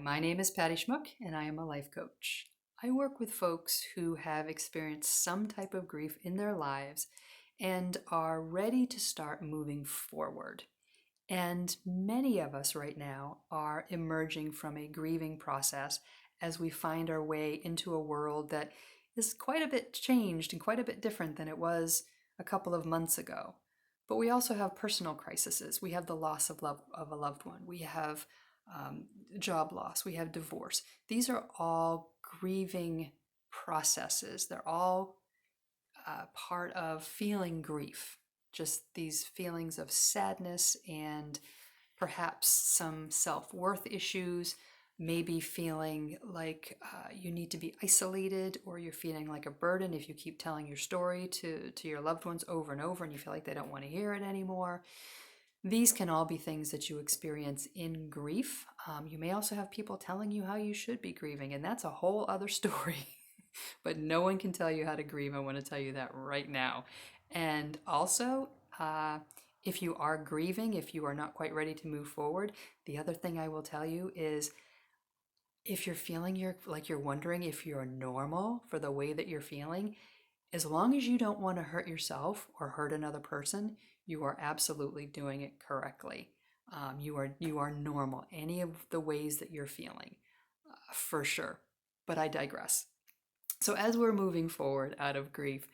My name is Patti Schmoock, and I am a life coach. I work with folks who have experienced some type of grief in their lives and are ready to start moving forward. And many of us right now are emerging from a grieving process as we find our way into a world that is quite a bit changed and quite a bit different than it was a couple of months ago. But we also have personal crises. We have the loss of a loved one. We have um, job loss. We have divorce. These are all grieving processes. They're all part of feeling grief, just these feelings of sadness and perhaps some self worth issues, maybe feeling like you need to be isolated, or you're feeling like a burden if you keep telling your story to your loved ones over and over and you feel like they don't want to hear it anymore. These can all be things that you experience in grief. You may also have people telling you how you should be grieving, and that's a whole other story. But no one can tell you how to grieve. I want to tell you that right now. And also, if you are grieving, if you are not quite ready to move forward, the other thing I will tell you is if you're feeling you're wondering if you're normal for the way that you're feeling, as long as you don't want to hurt yourself or hurt another person, you are absolutely doing it correctly. You are normal. Any of the ways that you're feeling, for sure. But I digress. So as we're moving forward out of grief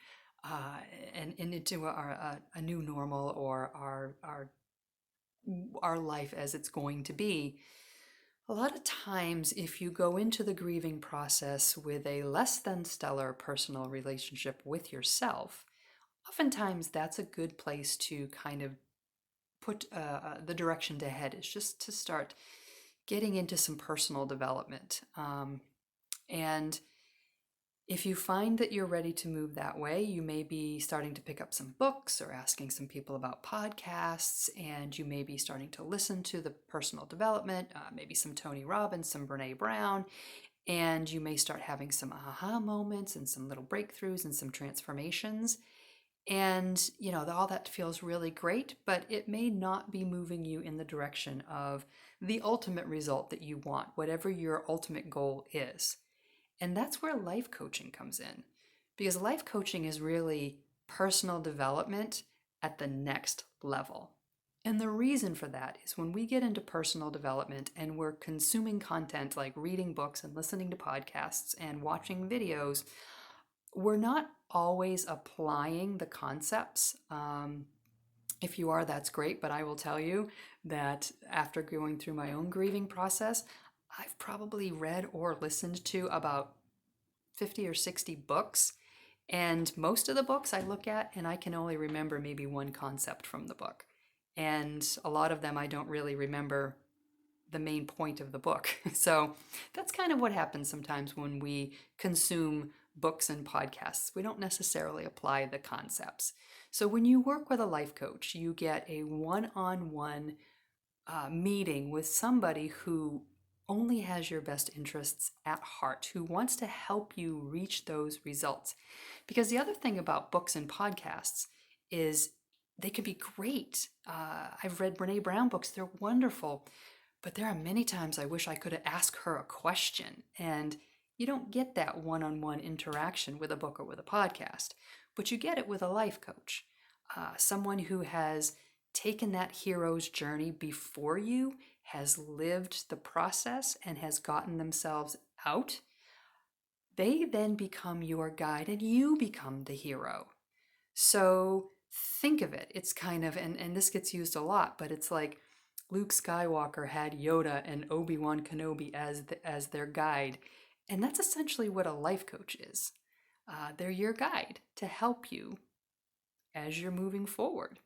uh, and into a new normal, or our life as it's going to be, a lot of times if you go into the grieving process with a less than stellar personal relationship with yourself, oftentimes that's a good place to kind of put the direction to head, is just to start getting into some personal development. And if you find that you're ready to move that way, you may be starting to pick up some books or asking some people about podcasts, and you may be starting to listen to the personal development, maybe some Tony Robbins, some Brene Brown, and you may start having some aha moments and some little breakthroughs and some transformations. And, all that feels really great, but it may not be moving you in the direction of the ultimate result that you want, whatever your ultimate goal is. And that's where life coaching comes in, because life coaching is really personal development at the next level. And the reason for that is when we get into personal development and we're consuming content like reading books and listening to podcasts and watching videos, we're not always applying the concepts. If you are, that's great, but I will tell you that after going through my own grieving process, I've probably read or listened to about 50 or 60 books. And most of the books I look at, and I can only remember maybe one concept from the book. And a lot of them I don't really remember the main point of the book. So that's kind of what happens sometimes when we consume books and podcasts. We don't necessarily apply the concepts. So when you work with a life coach, you get a one-on-one meeting with somebody who only has your best interests at heart, who wants to help you reach those results. Because the other thing about books and podcasts is they can be great. I've read Brene Brown books, they're wonderful. But there are many times I wish I could ask her a question. And you don't get that one on one interaction with a book or with a podcast, but you get it with a life coach, someone who has taken that hero's journey before you, has lived the process, and has gotten themselves out. They then become your guide and you become the hero. So think of it. It's kind of, and this gets used a lot, but it's like Luke Skywalker had Yoda and Obi-Wan Kenobi as their guide. And that's essentially what a life coach is. They're your guide to help you as you're moving forward.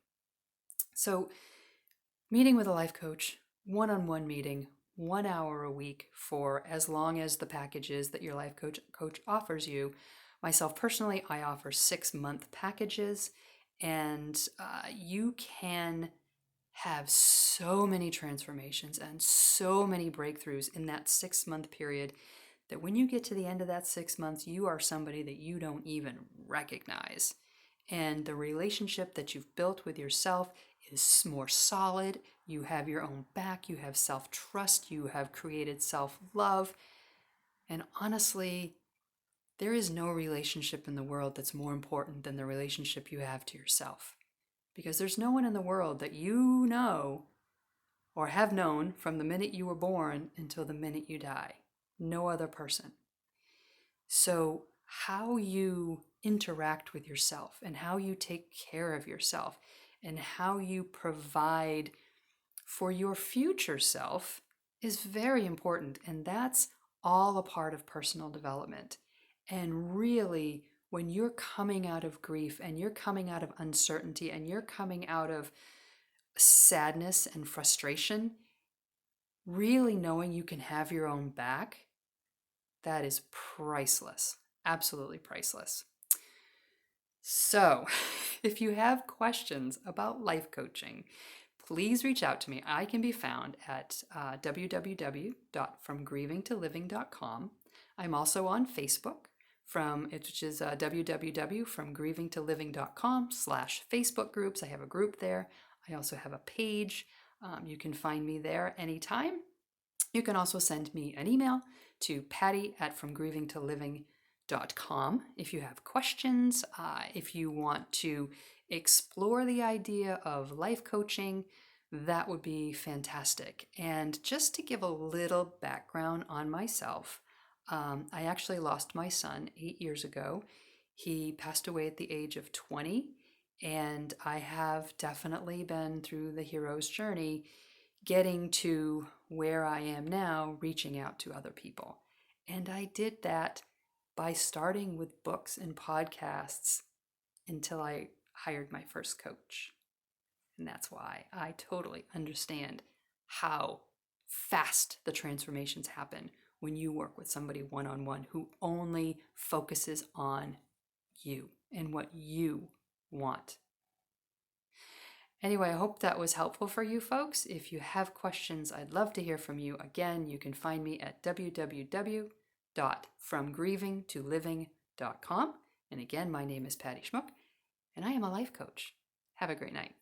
So meeting with a life coach, one-on-one meeting, 1 hour a week for as long as the package is that your life coach offers you. Myself personally, I offer 6-month packages, and you can have so many transformations and so many breakthroughs in that 6-month period that when you get to the end of that 6 months, you are somebody that you don't even recognize. And the relationship that you've built with yourself is more solid. You have your own back. You have self-trust. You have created self-love. And honestly, there is no relationship in the world that's more important than the relationship you have to yourself. Because there's no one in the world that you know or have known from the minute you were born until the minute you die. No other person. So, how you interact with yourself and how you take care of yourself and how you provide for your future self is very important. And that's all a part of personal development. And really, when you're coming out of grief and you're coming out of uncertainty and you're coming out of sadness and frustration, really knowing you can have your own back, that is priceless. Absolutely priceless. So, if you have questions about life coaching, please reach out to me. I can be found at www.fromgrievingtoliving.com. I'm also on Facebook, which is www.fromgrievingtoliving.com/Facebook groups. I have a group there. I also have a page. You can find me there anytime. You can also send me an email to patty@fromgrievingtoliving.com if you have questions, if you want to explore the idea of life coaching, that would be fantastic. And just to give a little background on myself, I actually lost my son 8 years ago. He passed away at the age of 20, and I have definitely been through the hero's journey, getting to where I am now, reaching out to other people. And I did that by starting with books and podcasts until I hired my first coach. And that's why I totally understand how fast the transformations happen when you work with somebody one-on-one who only focuses on you and what you want. Anyway, I hope that was helpful for you folks. If you have questions, I'd love to hear from you. Again, you can find me at www.fromgrievingtoliving.com. And again, my name is Patti Schmoock, and I am a life coach. Have a great night.